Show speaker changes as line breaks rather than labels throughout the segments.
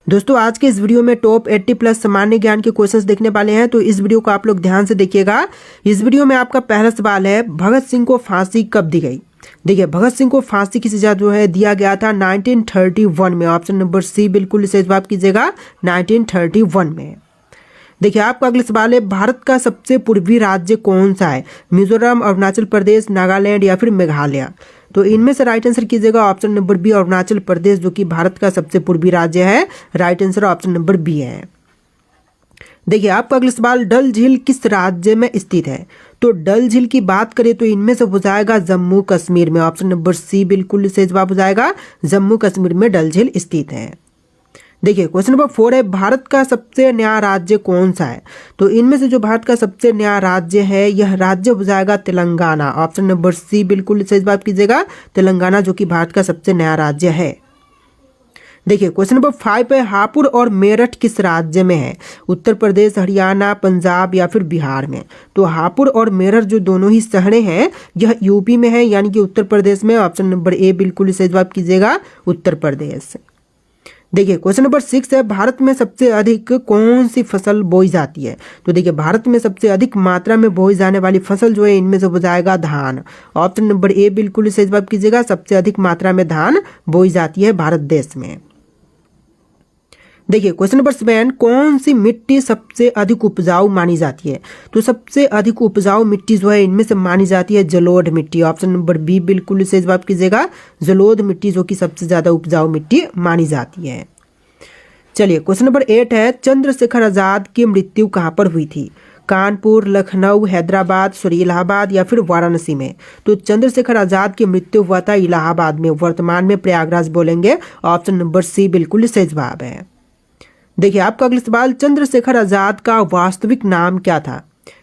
दोस्तों आज के इस वीडियो में टॉप 80 प्लस सामान्य ज्ञान के क्वेश्चंस देखने वाले हैं, तो इस वीडियो को आप लोग ध्यान से देखिएगा। इस वीडियो में आपका पहला सवाल है, भगत सिंह को फांसी कब दी गई। देखिए, भगत सिंह को फांसी की सजा जो है दिया गया था 1931 में। ऑप्शन नंबर सी बिल्कुल सही जवाब कीजिएगा, 1931 में। देखिए, आपका अगला सवाल है, भारत का सबसे पूर्वी राज्य कौन सा है। मिजोरम, अरुणाचल प्रदेश, नागालैंड या फिर मेघालय। तो इनमें से राइट आंसर कीजिएगा option number B, Arunachal Pradesh, जो कि भारत का सबसे पूर्वी राज्य है। Right answer option number B है। देखिए, आपका अगला सवाल, डल झील किस राज्य में स्थित है। तो डल झील की बात करें तो इनमें से हो जाएगा जम्मू कश्मीर में। ऑप्शन नंबर सी बिल्कुल सही जवाब हो जाएगा, जम्मू कश्मीर में डल झील स्थित है। देखिए, क्वेश्चन नंबर 4 है, भारत का सबसे नया राज्य कौन सा है। तो इनमें से जो भारत का सबसे नया राज्य है, यह राज्य हो जाएगा तेलंगाना। ऑप्शन नंबर सी बिल्कुल सही जवाब कीजिएगा, तेलंगाना, जो कि भारत का सबसे नया राज्य है। देखिए, क्वेश्चन नंबर 5 है, हापुड़ और मेरठ किस राज्य में है। उत्तर प्रदेश, हरियाणा, पंजाब या फिर बिहार में। तो हापुड़ और मेरठ जो दोनों ही शहरें हैं, यह यूपी में है, यानी कि उत्तर प्रदेश में। ऑप्शन नंबर ए बिल्कुल सही जवाब कीजिएगा, उत्तर प्रदेश। देखिए, क्वेश्चन नंबर 6 है, भारत में सबसे अधिक कौन सी फसल बोई जाती है। तो देखिए, भारत में सबसे अधिक मात्रा में बोई जाने वाली फसल जो है, इनमें से हो जाएगा धान। ऑप्शन नंबर ए बिल्कुल सही जवाब कीजिएगा, सबसे अधिक मात्रा में धान बोई जाती है भारत देश में। देखिए, क्वेश्चन नंबर 7, कौन सी मिट्टी सबसे अधिक उपजाऊ मानी जाती है। तो सबसे अधिक उपजाऊ मिट्टी जो है, इनमें से मानी जाती है जलोढ़ मिट्टी। ऑप्शन नंबर बी बिल्कुल सही जवाब कीजिएगा, जलोढ़ मिट्टी, जो कि सबसे ज्यादा उपजाऊ मिट्टी मानी जाती है। चलिए, क्वेश्चन नंबर 8 है, चंद्रशेखर आजाद की मृत्यु कहाँ पर हुई थी। कानपुर, लखनऊ, हैदराबाद, सॉरी इलाहाबाद या फिर वाराणसी में। तो चंद्रशेखर आजाद की मृत्यु हुआ था इलाहाबाद में, वर्तमान में प्रयागराज बोलेंगे। ऑप्शन नंबर सी बिल्कुल सही जवाब है। देखिए, आपका अगला सवाल, चंद्रशेखर आजाद का वास्तविक नाम क्या था।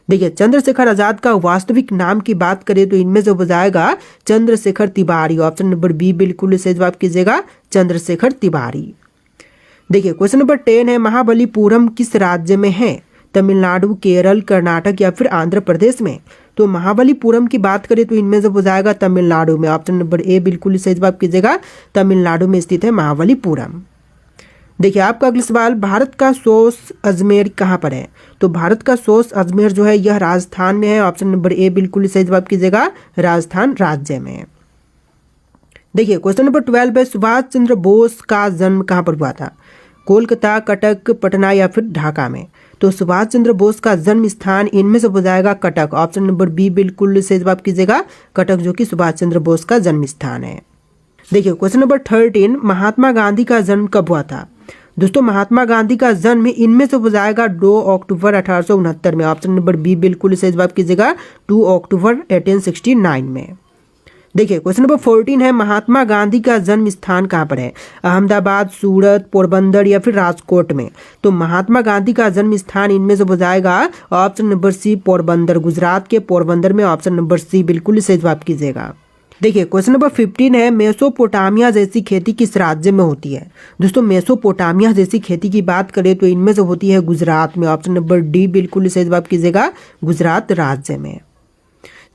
देखिए, चंद्रशेखर आजाद का वास्तविक नाम की बात करें तो इनमें से हो जाएगा Chandrashekhar Tiwari. Option number B बिल्कुल सही जवाब कीजिएगा, चंद्रशेखर तिवारी। देखिए, क्वेश्चन नंबर 10 है, महाबलीपुरम किस राज्य में है। तमिलनाडु, केरल, कर्नाटक या फिर आंध्र प्रदेश में। तो महाबलीपुरम की बात करें तो इनमें से हो जाएगा तमिलनाडु में। ऑप्शन नंबर ए बिल्कुल सही जवाब कीजिएगा, तमिलनाडु में स्थित है महाबलीपुरम। देखिए, आपका अगला सवाल, भारत का सोस अजमेर कहाँ पर है। तो भारत का सोस अजमेर जो है, यह राजस्थान में है। ऑप्शन नंबर ए बिल्कुल सही जवाब कीजिएगा, राजस्थान राज्य में। देखिए, क्वेश्चन नंबर 12 है, सुभाष चंद्र बोस का जन्म कहाँ पर हुआ था। कोलकाता, कटक, पटना या फिर ढाका में। तो सुभाष चंद्र बोस का जन्म स्थान इनमें से हो जाएगा कटक। ऑप्शन नंबर बी बिल्कुल सही जवाब कीजिएगा, कटक, जो कि सुभाष चंद्र बोस का जन्म स्थान है। देखिए, क्वेश्चन नंबर 13, महात्मा गांधी का जन्म कब हुआ था। दोस्तों, महात्मा गांधी का जन्म इनमें से हो जाएगा 2 अक्टूबर 1869 में। ऑप्शन नंबर बी बिल्कुल सही जवाब कीजिएगा, 2 अक्टूबर 1869 में। देखिए, क्वेश्चन नंबर 14 है, महात्मा गांधी का जन्म स्थान कहाँ पर है। अहमदाबाद, सूरत, पोरबंदर या फिर राजकोट में। तो महात्मा गांधी का जन्म स्थान इनमें से हो जाएगा option number C Porbandar, Gujarat के पोरबंदर में। ऑप्शन नंबर सी बिल्कुल सही जवाब कीजिएगा। देखिए, क्वेश्चन नंबर 15 है, मेसोपोटामिया जैसी खेती किस राज्य में होती है। दोस्तों, मेसोपोटामिया जैसी खेती की बात करें तो इनमें से होती है गुजरात में। ऑप्शन नंबर डी बिल्कुल सही जवाब कीजिएगा, गुजरात राज्य में।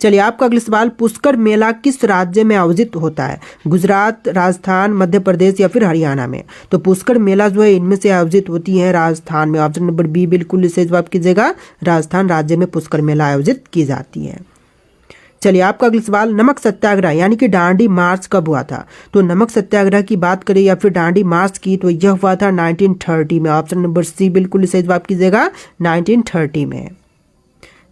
चलिए, आपका अगला सवाल, पुष्कर मेला किस राज्य में आयोजित होता है। गुजरात, राजस्थान, मध्य प्रदेश या फिर हरियाणा में। तो पुष्कर मेला जो है, इनमें से आयोजित होती है राजस्थान में। ऑप्शन नंबर बी बिल्कुल सही जवाब कीजिएगा, राजस्थान राज्य में पुष्कर मेला आयोजित की जाती है। चलिए, आपका अगला सवाल, नमक सत्याग्रह यानी कि डांडी मार्च कब हुआ था। तो नमक सत्याग्रह की बात करें या फिर डांडी मार्च की, तो यह हुआ था 1930 में। ऑप्शन नंबर सी बिल्कुल सही जवाब कीजिएगा, 1930 में।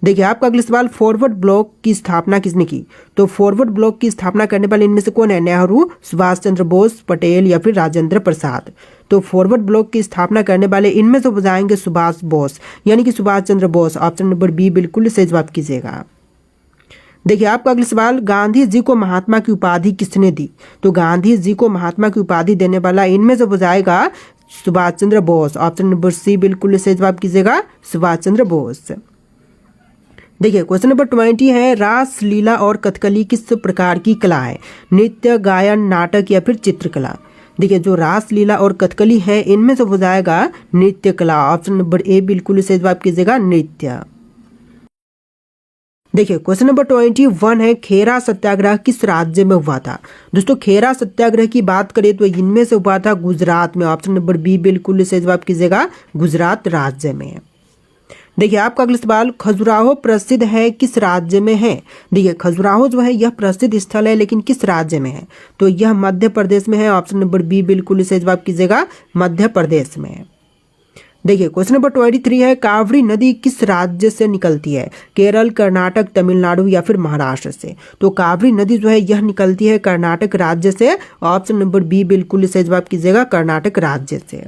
देखिए, आपका अगला सवाल, फॉरवर्ड ब्लॉक की स्थापना किसने की। तो फॉरवर्ड ब्लॉक की स्थापना करने वाले इनमें से कौन है। नेहरू, सुभाष चंद्र बोस, पटेल या फिर राजेंद्र प्रसाद। तो फॉरवर्ड ब्लॉक की स्थापना करने वाले इनमें से हो जाएंगे सुभाष बोस, यानी कि Subhash Chandra Bose. Option number B बिल्कुल सही जवाब कीजिएगा। देखिए, आपका अगला सवाल, गांधी जी को महात्मा की उपाधि किसने दी। तो गांधी जी को महात्मा की उपाधि देने वाला इनमें से हो जाएगा सुभाष चंद्र बोस। ऑप्शन नंबर सी बिल्कुल सही जवाब कीजिएगा, सुभाष चंद्र बोस। देखिए, क्वेश्चन नंबर 20 है, रास लीला और कथकली किस प्रकार की कला है। नृत्य, गायन, नाटक या फिर चित्रकला। देखिए, जो रास लीला और कथकली है, इनमें से हो जाएगा नृत्य कला। ऑप्शन नंबर ए बिल्कुल सही जवाब कीजिएगा, नृत्य। देखिए क्वेश्चन नंबर 21 है, खेरा सत्याग्रह किस राज्य में हुआ था। दोस्तों खेरा सत्याग्रह की बात करें तो इनमें से हुआ था गुजरात में। ऑप्शन नंबर बी बिल्कुल सही जवाब कीजिएगा, गुजरात राज्य में। देखिए आपका अगला सवाल, खजुराहो प्रसिद्ध है किस राज्य में है। देखिए खजुराहो जो है यह प्रसिद्ध स्थल है, लेकिन किस राज्य में है, तो यह मध्य प्रदेश में है। ऑप्शन नंबर बी बिल्कुल सही जवाब कीजिएगा, मध्य प्रदेश में। देखिए क्वेश्चन नंबर 23 है, कावड़ी नदी किस राज्य से निकलती है। केरल, कर्नाटक, तमिलनाडु या फिर महाराष्ट्र से। तो कावड़ी नदी जो है यह निकलती है कर्नाटक राज्य से। ऑप्शन नंबर बी बिल्कुल सही जवाब कीजिएगा, कर्नाटक राज्य से।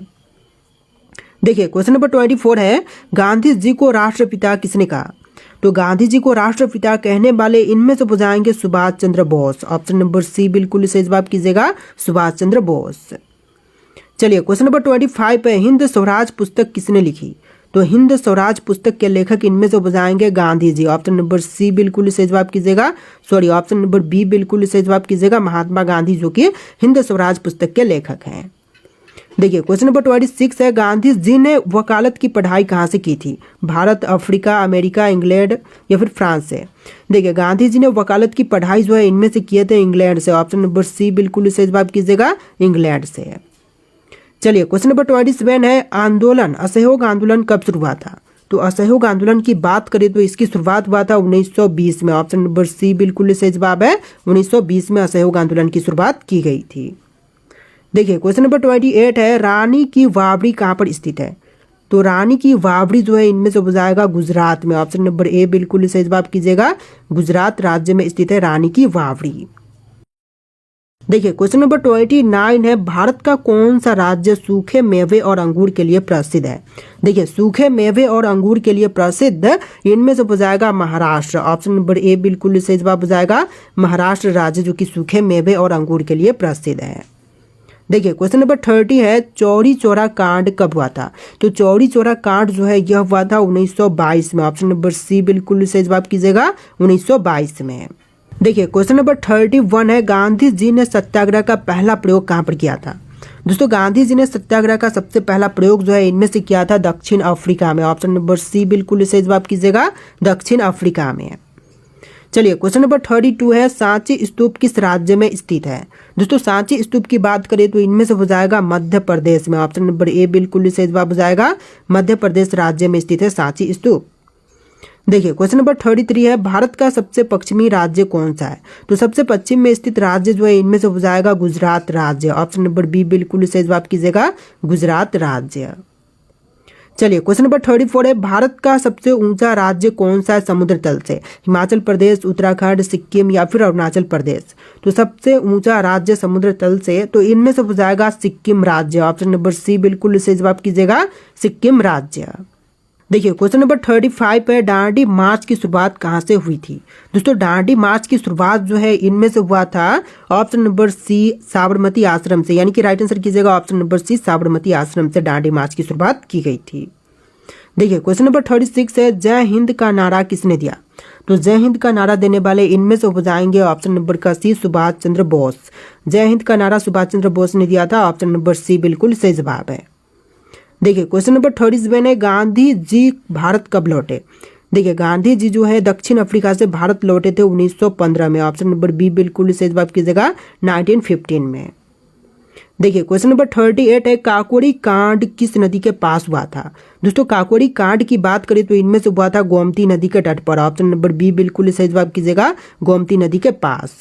देखिए क्वेश्चन नंबर 24 है, गांधी जी को राष्ट्रपिता किसने कहा। तो गांधी जी को राष्ट्रपिता कहने वाले इनमें से बुझाएंगे सुभाष चंद्र बोस। ऑप्शन नंबर सी बिल्कुल सही जवाब कीजिएगा, सुभाष चंद्र बोस। चलिए क्वेश्चन नंबर 25 है, हिंद स्वराज पुस्तक किसने लिखी। तो हिंद स्वराज पुस्तक के लेखक इनमें से बुझाएंगे गांधी जी। ऑप्शन नंबर सी बिल्कुल सही जवाब कीजिएगा, ऑप्शन नंबर बी बिल्कुल सही जवाब कीजिएगा, महात्मा गांधी जो कि हिंद स्वराज पुस्तक के लेखक हैं। देखिए क्वेश्चन नंबर 26 है, गांधी जी ने वकालत की पढ़ाई कहाँ से की थी। भारत, अफ्रीका, अमेरिका, इंग्लैंड या फिर फ्रांस से। देखिए गांधी जी ने वकालत की पढ़ाई जो है इनमें से किए थे इंग्लैंड से। ऑप्शन नंबर सी बिल्कुल सही जवाब कीजिएगा, इंग्लैंड से। चलिए क्वेश्चन नंबर 27 है, आंदोलन असहयोग आंदोलन कब शुरू हुआ था। तो असहयोग आंदोलन की बात करें तो इसकी शुरुआत हुआ था 1920 में। ऑप्शन नंबर सी बिल्कुल सही जवाब है, 1920 में असहयोग आंदोलन की शुरुआत की गई थी। देखिए क्वेश्चन नंबर 28 है, रानी की वावड़ी कहाँ पर स्थित है। तो रानी की वावड़ी जो है इनमें से बुझाएगा गुजरात में। ऑप्शन नंबर ए बिल्कुल सही जवाब कीजिएगा, गुजरात राज्य में स्थित है रानी की वावड़ी। देखिए क्वेश्चन नंबर 29 है, भारत का कौन सा राज्य सूखे मेवे और अंगूर के लिए प्रसिद्ध है। देखिए सूखे मेवे और अंगूर के लिए प्रसिद्ध इनमें से बुझाएगा महाराष्ट्र। ऑप्शन नंबर ए बिल्कुल सही जवाब बुझाएगा, महाराष्ट्र राज्य जो कि सूखे मेवे और अंगूर के लिए प्रसिद्ध है। देखिए क्वेश्चन नंबर 30 है, चौरी चौरा कांड कब हुआ था। तो चौरी चौरा कांड जो है यह हुआ था 1922 में। ऑप्शन नंबर सी बिल्कुल सही जवाब कीजिएगा, 1922 में। देखिए क्वेश्चन नंबर 31 है, गांधी जी ने सत्याग्रह का पहला प्रयोग कहाँ पर किया था। दोस्तों गांधी जी ने सत्याग्रह का सबसे पहला प्रयोग जो है इनमें से किया था दक्षिण अफ्रीका में। ऑप्शन नंबर सी बिल्कुल सही जवाब कीजिएगा, दक्षिण अफ्रीका में। चलिए क्वेश्चन नंबर 32 है, सांची स्तूप किस राज्य में स्थित है। दोस्तों सांची स्तूप की बात करें तो इनमें से हो जाएगा मध्य प्रदेश में। ऑप्शन नंबर ए बिल्कुल सही जवाब हो जाएगा, मध्य प्रदेश राज्य में स्थित है सांची स्तूप। देखिए क्वेश्चन नंबर 33 है, भारत का सबसे पश्चिमी राज्य कौन सा है। तो सबसे पश्चिम में स्थित राज्य जो है इनमें से हो जाएगा गुजरात राज्य। ऑप्शन नंबर बी बिल्कुल सही जवाब कीजिएगा, गुजरात राज्य। चलिए क्वेश्चन नंबर 34 है, भारत का सबसे ऊंचा राज्य कौन सा है समुद्र तल से। हिमाचल प्रदेश, उत्तराखंड, सिक्किम या फिर अरुणाचल प्रदेश। तो सबसे ऊंचा राज्य समुद्र तल से, तो इनमें से हो जाएगा सिक्किम राज्य। ऑप्शन नंबर सी बिल्कुल सही जवाब कीजिएगा, सिक्किम राज्य। देखिए क्वेश्चन नंबर 35 है, दांडी मार्च की शुरुआत कहाँ से हुई थी। दोस्तों दांडी मार्च की शुरुआत जो है इनमें से हुआ था ऑप्शन नंबर सी साबरमती आश्रम से, यानी कि राइट आंसर कीजिएगा ऑप्शन नंबर सी साबरमती आश्रम से दांडी मार्च की शुरुआत की गई थी। देखिए क्वेश्चन नंबर 36 है, जय हिंद का नारा किसने दिया। तो जय हिंद का नारा देने वाले इनमें से हो जाएंगे ऑप्शन नंबर का सी सुभाष चंद्र बोस। जय हिंद का नारा सुभाष चंद्र बोस ने दिया था। ऑप्शन नंबर सी बिल्कुल सही जवाब है। देखिए क्वेश्चन नंबर 37 है, गांधी जी भारत कब लौटे। देखिए गांधी जी जो है दक्षिण अफ्रीका से भारत लौटे थे 1915 में। ऑप्शन नंबर बी बिल्कुल सही जवाब कीजिएगा, 1915 में। देखिए क्वेश्चन नंबर 38 है, काकोरी कांड किस नदी के पास हुआ था। दोस्तों काकोरी कांड की बात करें तो इनमें से हुआ था गोमती नदी के तट पर। ऑप्शन नंबर बी बिल्कुल सही जवाब कीजिएगा, गोमती नदी के पास।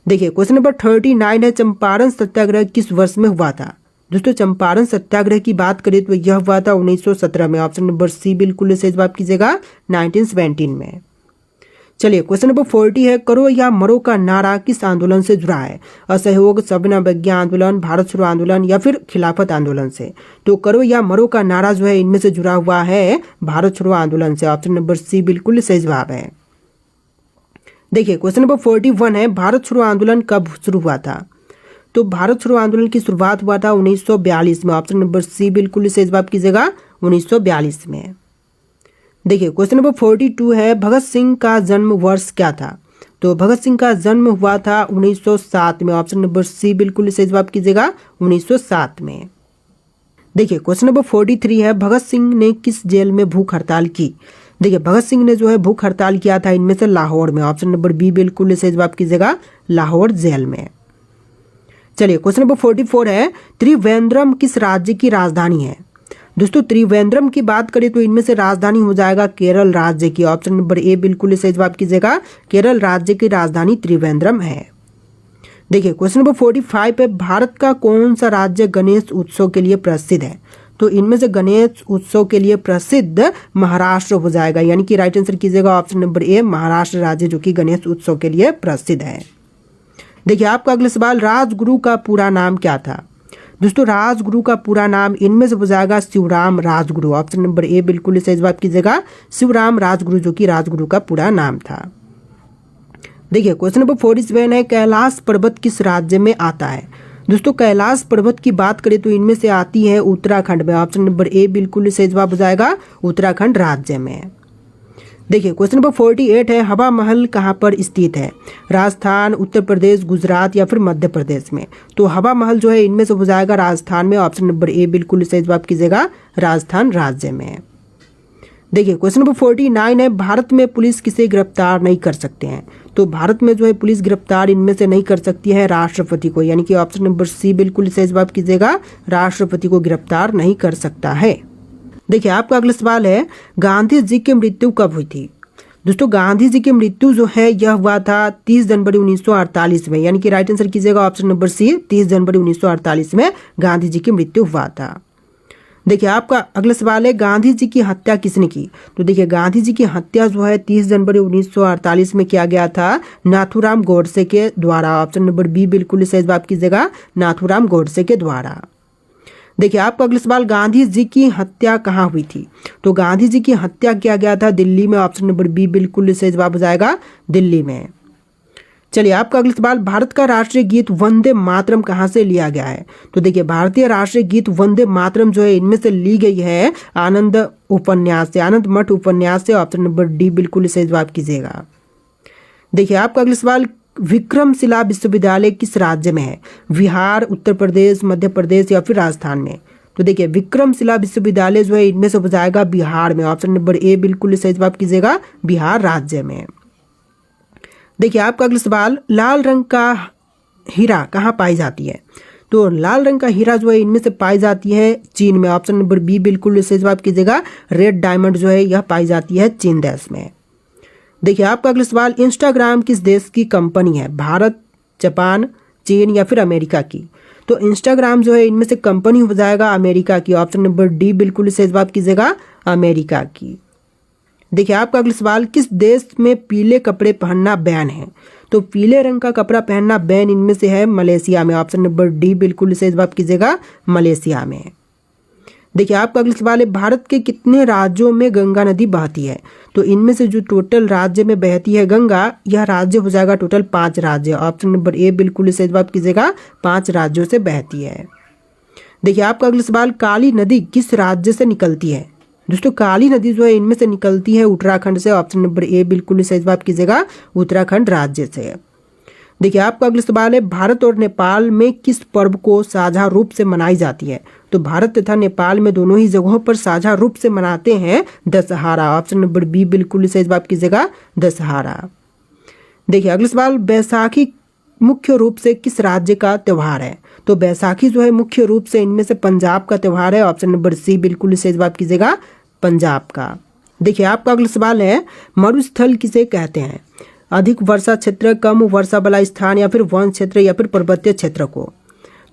देखिए क्वेश्चन नंबर 39 है, चंपारण सत्याग्रह किस वर्ष में हुआ था। दोस्तों चंपारण सत्याग्रह की बात करें तो यह हुआ था 1917 में। ऑप्शन नंबर सी बिल्कुल सही जवाब कीजिएगा, 1917 में। चलिए क्वेश्चन नंबर 40 है, करो या मरो का नारा किस आंदोलन से जुड़ा है। असहयोग, सविनय अवज्ञा आंदोलन, भारत छोड़ो आंदोलन या फिर खिलाफत आंदोलन से। तो करो या मरो का नारा जो है इनमें से जुड़ा हुआ है भारत छोड़ो आंदोलन से। ऑप्शन नंबर सी बिल्कुल सही जवाब है। देखिए क्वेश्चन नंबर 41 है, भारत छोड़ो आंदोलन कब शुरू हुआ था। तो भारत छोड़ो आंदोलन की शुरुआत हुआ था 1942 में। ऑप्शन नंबर सी बिल्कुल सही जवाब कीजिएगा, 1942 में। देखिए क्वेश्चन नंबर 42 है, भगत सिंह का जन्म वर्ष क्या था। तो भगत सिंह का जन्म हुआ था 1907 में। ऑप्शन नंबर सी बिल्कुल सही जवाब कीजिएगा, 1907 में। देखिए क्वेश्चन नंबर 43 है, भगत सिंह ने किस जेल में भूख हड़ताल की। देखिए भगत सिंह ने जो है भूख हड़ताल किया था इनमें से लाहौर में। ऑप्शन नंबर बी बिल्कुल सही जवाब कीजिएगा, लाहौर जेल में। चलिए क्वेश्चन नंबर 44 है, त्रिवेंद्रम किस राज्य की राजधानी है? दोस्तों त्रिवेंद्रम की बात करें तो इनमें से राजधानी हो जाएगा केरल राज्य की। ऑप्शन नंबर ए बिल्कुल सही जवाब कीजिएगा, केरल राज्य की राजधानी त्रिवेंद्रम है। देखिए क्वेश्चन नंबर 45 है, भारत का कौन सा राज्य गणेश उत्सव के लिए प्रसिद्ध है? तो इनमें से गणेश उत्सव के लिए प्रसिद्ध महाराष्ट्र हो जाएगा, यानी कि राइट आंसर कीजिएगा ऑप्शन नंबर ए, महाराष्ट्र राज्य जो कि गणेश उत्सव के लिए प्रसिद्ध है। देखिए आपका अगला सवाल, राजगुरु का पूरा नाम क्या था? दोस्तों राजगुरु का पूरा नाम इनमें से हो जाएगा Shivram Rajguru. Option number A बिल्कुल सही जवाब कीजिएगा, शिवराम राजगुरु जो कि राजगुरु का पूरा नाम था। देखिए क्वेश्चन नंबर 47 है, कैलाश पर्वत किस राज्य में आता है? दोस्तों कैलाश पर्वत की बात करें तो इनमें से आती है उत्तराखंड में। ऑप्शन नंबर ए बिल्कुल सही जवाब हो जाएगा, उत्तराखंड राज्य में। देखिए क्वेश्चन नंबर 48 है, हवा महल कहाँ पर स्थित है? राजस्थान, उत्तर प्रदेश, गुजरात या फिर मध्य प्रदेश में? तो हवा महल जो है इनमें से हो जाएगा राजस्थान में। ऑप्शन नंबर ए बिल्कुल सही जवाब कीजिएगा, राजस्थान राज्य में। देखिए क्वेश्चन नंबर 49 है, भारत में पुलिस किसे गिरफ्तार नहीं कर सकते हैं? तो भारत में जो है पुलिस गिरफ्तार इनमें से नहीं कर सकती है राष्ट्रपति को, यानी कि ऑप्शन नंबर सी बिल्कुल सही जवाब कीजिएगा, राष्ट्रपति को गिरफ्तार नहीं कर सकता है। देखिए आपका अगला सवाल है, गांधी जी की मृत्यु कब हुई थी? दोस्तों गांधी जी की मृत्यु जो है यह हुआ था 30 जनवरी 1948 में, यानी कि राइट आंसर कीजिएगा ऑप्शन नंबर सी, 30 जनवरी 1948 में गांधी जी की मृत्यु हुआ था। देखिए आपका अगला सवाल है, गांधी जी की हत्या किसने की? तो देखिए गांधी जी की हत्या जो है 30 जनवरी 1948 में किया गया था नाथूराम गोडसे के द्वारा। ऑप्शन नंबर बी बिल्कुल सही जवाब कीजिएगा, नाथूराम गोडसे के द्वारा। देखिए आपका अगला सवाल, गांधी जी की हत्या कहाँ हुई थी? तो गांधी जी की हत्या किया गया था दिल्ली में। ऑप्शन नंबर बी बिल्कुल सही जवाब हो जाएगा, दिल्ली में। चलिए आपका अगला सवाल, भारत का राष्ट्रीय गीत वंदे मातरम कहाँ से लिया गया है? तो देखिए भारतीय राष्ट्रीय गीत वंदे मातरम जो है इनमें से ली गई है आनंद उपन्यास से, आनंद मठ उपन्यास से। ऑप्शन नंबर डी बिल्कुल सही जवाब कीजिएगा। देखिए आपका अगला सवाल, विक्रमशिला विश्वविद्यालय किस राज्य में है? बिहार, उत्तर प्रदेश, मध्य प्रदेश या फिर राजस्थान में? तो देखिए विक्रमशिला विश्वविद्यालय जो है इनमें से हो जाएगा बिहार में। ऑप्शन नंबर ए बिल्कुल सही जवाब कीजिएगा, बिहार राज्य में। देखिए आपका अगला सवाल, लाल रंग का हीरा कहाँ पाई जाती है? तो लाल रंग का हीरा जो है इनमें से पाई जाती है चीन में। ऑप्शन नंबर बी बिल्कुल सही जवाब कीजिएगा, रेड डायमंड जो है यह पाई जाती है चीन देश में। देखिए आपका अगला सवाल, इंस्टाग्राम किस देश की कंपनी है? भारत, जापान, चीन या फिर अमेरिका की? तो इंस्टाग्राम जो है इनमें से कंपनी हो जाएगा अमेरिका की। ऑप्शन नंबर डी बिल्कुल सही जवाब कीजिएगा, अमेरिका की। देखिए आपका अगला सवाल, किस देश में पीले कपड़े पहनना बैन है? तो पीले रंग का कपड़ा पहनना बैन इनमें से है मलेशिया में। ऑप्शन नंबर डी बिल्कुल सही जवाब कीजिएगा, मलेशिया में। देखिए आपका अगला सवाल है, भारत के कितने राज्यों में गंगा नदी बहती है? तो इनमें से जो टोटल राज्य में बहती है गंगा, यह राज्य हो जाएगा टोटल 5 राज्य। ऑप्शन नंबर ए बिल्कुल सही जवाब कीजिएगा, 5 राज्यों से बहती है। देखिए आपका अगला सवाल, काली नदी किस राज्य से निकलती है? दोस्तों काली नदी जो है इनमें से निकलती है उत्तराखंड से। ऑप्शन नंबर ए बिल्कुल सही जवाब कीजिएगा, उत्तराखंड राज्य से। देखिए आपका अगला सवाल है, भारत और नेपाल में किस पर्व को साझा रूप से मनाई जाती है? तो भारत तथा नेपाल में दोनों ही जगहों पर साझा रूप से मनाते हैं दशहरा। ऑप्शन नंबर बी बिल्कुल सही जवाब कीजिएगा, दशहरा। देखिए अगला सवाल, बैसाखी मुख्य रूप से किस राज्य का त्यौहार है? तो बैसाखी जो है मुख्य रूप से इनमें से पंजाब का त्यौहार है। ऑप्शन नंबर सी बिल्कुल सही जवाब कीजिएगा, पंजाब का। देखिए आपका अगला सवाल है, मरुस्थल किसे कहते हैं? अधिक वर्षा क्षेत्र, कम वर्षा वाला स्थान या फिर वन क्षेत्र या फिर पर्वतीय क्षेत्र को?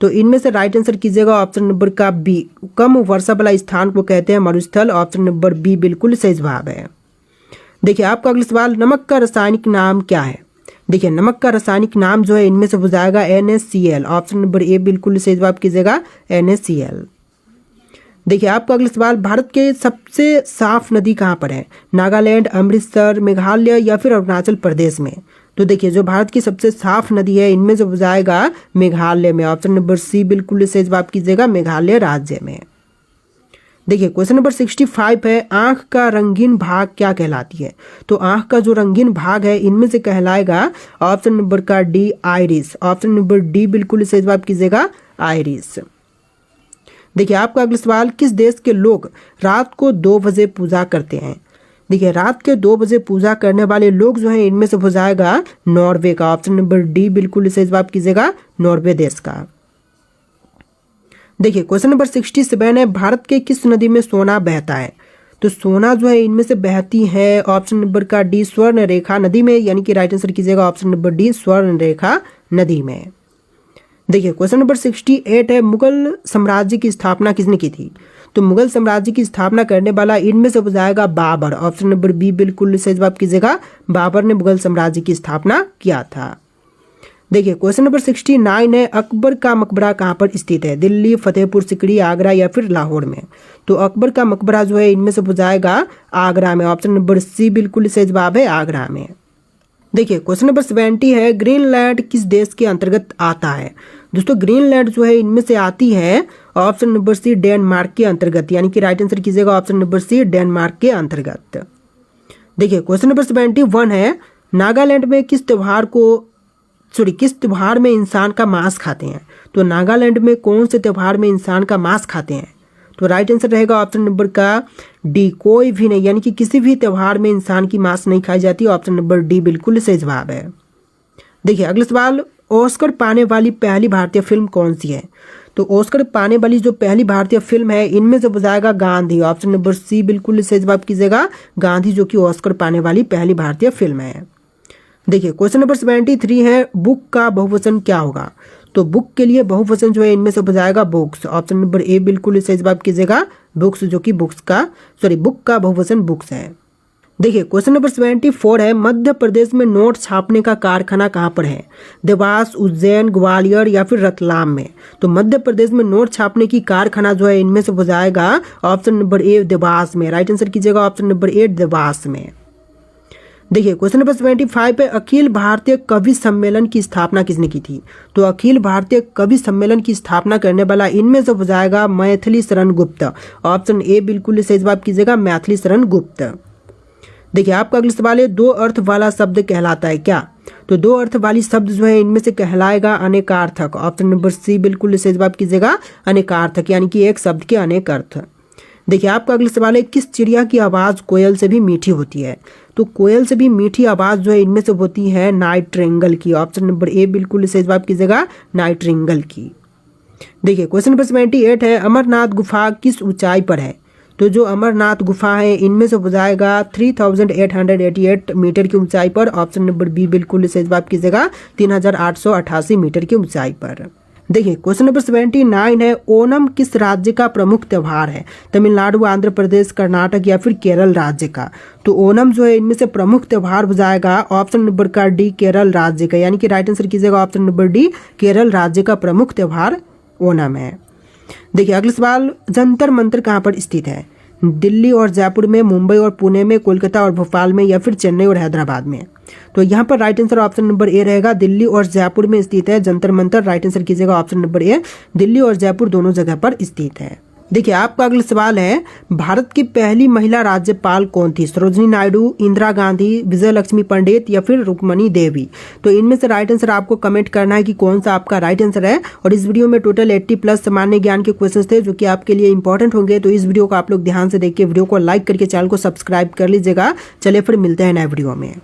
तो इनमें से राइट आंसर कीजिएगा ऑप्शन नंबर का बी, कम वर्षा वाला स्थान को कहते हैं मरुस्थल। ऑप्शन नंबर बी बिल्कुल सही जवाब है। देखिए आपका अगला सवाल, नमक का रासायनिक नाम क्या है? देखिए नमक का रासायनिक नाम जो है इनमें से हो जाएगा NaCl। ऑप्शन नंबर ए बिल्कुल सही जवाब कीजिएगा, NaCl। देखिए आपका अगला सवाल, भारत के सबसे साफ नदी कहाँ पर है? नागालैंड, अमृतसर, मेघालय या फिर अरुणाचल प्रदेश में? तो देखिए जो भारत की सबसे साफ नदी है इनमें से हो जाएगा मेघालय में। ऑप्शन नंबर सी बिल्कुल सही जवाब कीजिएगा, मेघालय राज्य में। देखिए क्वेश्चन नंबर 65 है, आंख का रंगीन भाग क्या कहलाती है? तो आंख का जो रंगीन भाग है इनमें से कहलाएगा ऑप्शन नंबर का D, iris. Option number D बिल्कुल सही जवाब कीजिएगा, आइरिस। देखिए आपका अगला सवाल, किस देश के लोग रात को 2 बजे पूजा करते हैं? देखिए रात के 2 बजे पूजा करने वाले लोग जो है इनमें से हो जाएगा नॉर्वे का। ऑप्शन नंबर डी बिल्कुल सही जवाब कीजिएगा, नॉर्वे देश का। देखिए क्वेश्चन नंबर 67 है, भारत के किस नदी में सोना बहता है? तो सोना जो है इनमें से बहती है ऑप्शन नंबर का डी स्वर्ण रेखा नदी में, यानी कि राइट आंसर कीजिएगा ऑप्शन नंबर डी स्वर्ण रेखा नदी में। देखिए क्वेश्चन नंबर 68 है, मुगल साम्राज्य की स्थापना किसने की थी? तो मुगल साम्राज्य की स्थापना करने वाला इनमें से हो जाएगा बाबर। ऑप्शन नंबर बी बिल्कुल सही जवाब कीजिएगा, बाबर ने मुगल साम्राज्य की स्थापना किया था। देखिए क्वेश्चन नंबर 69 है, अकबर का मकबरा कहाँ पर स्थित है? दिल्ली, फतेहपुर सिकरी, आगरा या फिर लाहौर में? तो अकबर का मकबरा जो है इनमें से हो जाएगा आगरा में। ऑप्शन नंबर सी बिल्कुल सही जवाब है, आगरा में। देखिए क्वेश्चन नंबर 70 है, ग्रीनलैंड किस देश के अंतर्गत आता है? दोस्तों ग्रीनलैंड जो है इनमें से आती है ऑप्शन नंबर सी डेनमार्क के अंतर्गत, यानी कि राइट आंसर कीजिएगा ऑप्शन नंबर सी डेनमार्क के अंतर्गत। देखिए क्वेश्चन नंबर 71 है, नागालैंड में किस त्योहार में इंसान का मांस खाते हैं? तो नागालैंड में कौन से त्योहार में इंसान का मांस खाते हैं? तो राइट आंसर रहेगा ऑप्शन नंबर का डी, कोई भी नहीं, यानी कि किसी भी त्योहार में इंसान की मांस नहीं खाई जाती। ऑप्शन नंबर डी बिल्कुल सही जवाब है। देखिए अगला सवाल, ऑस्कर पाने वाली पहली भारतीय फिल्म कौन सी है? तो ऑस्कर पाने वाली जो पहली भारतीय फिल्म है इनमें से बताएगा गांधी। ऑप्शन नंबर सी बिल्कुल सही जवाब कीजिएगा, गांधी जो कि ऑस्कर पाने वाली पहली भारतीय फिल्म है। देखिए क्वेश्चन नंबर 73 है, बुक का बहुवचन क्या होगा? तो बुक के लिए बहुवचन जो है इनमें से हो जाएगा बुक्स। ऑप्शन नंबर ए बिल्कुल सही जवाब कीजिएगा, बुक्स जो कि बुक का बहुवचन बुक्स है। देखिए क्वेश्चन नंबर 74 है, मध्य प्रदेश में नोट छापने का कारखाना कहाँ पर है? देवास, उज्जैन, ग्वालियर या फिर रतलाम में? तो मध्य प्रदेश में नोट छापने की कारखाना जो है इनमें से हो जाएगा ऑप्शन नंबर ए देवास में। राइट आंसर कीजिएगा ऑप्शन नंबर ए देवास में। देखिए क्वेश्चन नंबर 75 पे, अखिल भारतीय कवि सम्मेलन की स्थापना किसने की थी? तो अखिल भारतीय कवि सम्मेलन की स्थापना करने वाला इनमें से हो जाएगा मैथिली शरण गुप्त। ऑप्शन ए बिल्कुल सही जवाब कीजिएगा, मैथिली शरण गुप्त। देखिए आपका अगला सवाल है, दो अर्थ वाला शब्द कहलाता है क्या? तो दो अर्थ वाली शब्द जो है इनमें से कहलाएगा अनेकार्थक। ऑप्शन नंबर सी बिल्कुल सही जवाब कीजिएगा, अनेकार्थक, यानी कि एक शब्द के अनेक अर्थ। देखिए आपका अगला सवाल है, किस चिड़िया की आवाज़ कोयल से भी मीठी होती है? तो कोयल से भी मीठी आवाज़ जो है इनमें से होती है नाइट्रिंगल की। ऑप्शन नंबर ए बिल्कुल सही जवाब कीजिएगा, नाइट्रिंगल की। देखिए क्वेश्चन नंबर 78 है, अमरनाथ गुफा किस ऊंचाई पर है? तो जो अमरनाथ गुफा है इनमें से हो जाएगा 3888 मीटर की ऊंचाई पर। ऑप्शन नंबर बी बिल्कुल सही जवाब कीजिएगा, 3888 मीटर की ऊंचाई पर। देखिए क्वेश्चन नंबर 79 है, ओणम किस राज्य का प्रमुख त्यौहार है? तमिलनाडु, आंध्र प्रदेश, कर्नाटक या फिर केरल राज्य का? तो ओणम जो है इनमें से प्रमुख त्यौहार हो जाएगा ऑप्शन नंबर का डी केरल राज्य का, यानी कि राइट आंसर कीजिएगा ऑप्शन नंबर डी, केरल राज्य का प्रमुख त्यौहार ओणम है। देखिए अगला सवाल, जंतर मंतर कहाँ पर स्थित है? दिल्ली और जयपुर में, मुंबई और पुणे में, कोलकाता और भोपाल में या फिर चेन्नई और हैदराबाद में? तो यहाँ पर राइट आंसर ऑप्शन नंबर ए रहेगा, दिल्ली और जयपुर में स्थित है जंतर मंतर। राइट आंसर कीजिएगा ऑप्शन नंबर ए, दिल्ली और जयपुर दोनों जगह पर स्थित है। देखिए आपका अगला सवाल है, भारत की पहली महिला राज्यपाल कौन थी? सरोजिनी नायडू, इंदिरा गांधी, विजय लक्ष्मी पंडित या फिर रुक्मणी देवी? तो इनमें से राइट आंसर आपको कमेंट करना है कि कौन सा आपका राइट आंसर है। और इस वीडियो में टोटल 80+ सामान्य ज्ञान के क्वेश्चंस थे जो कि आपके लिए इंपॉर्टेंट होंगे। तो इस वीडियो को आप लोग ध्यान से देख के वीडियो को लाइक करके चैनल को सब्सक्राइब कर लीजिएगा। चलिए फिर मिलते हैं नए वीडियो में।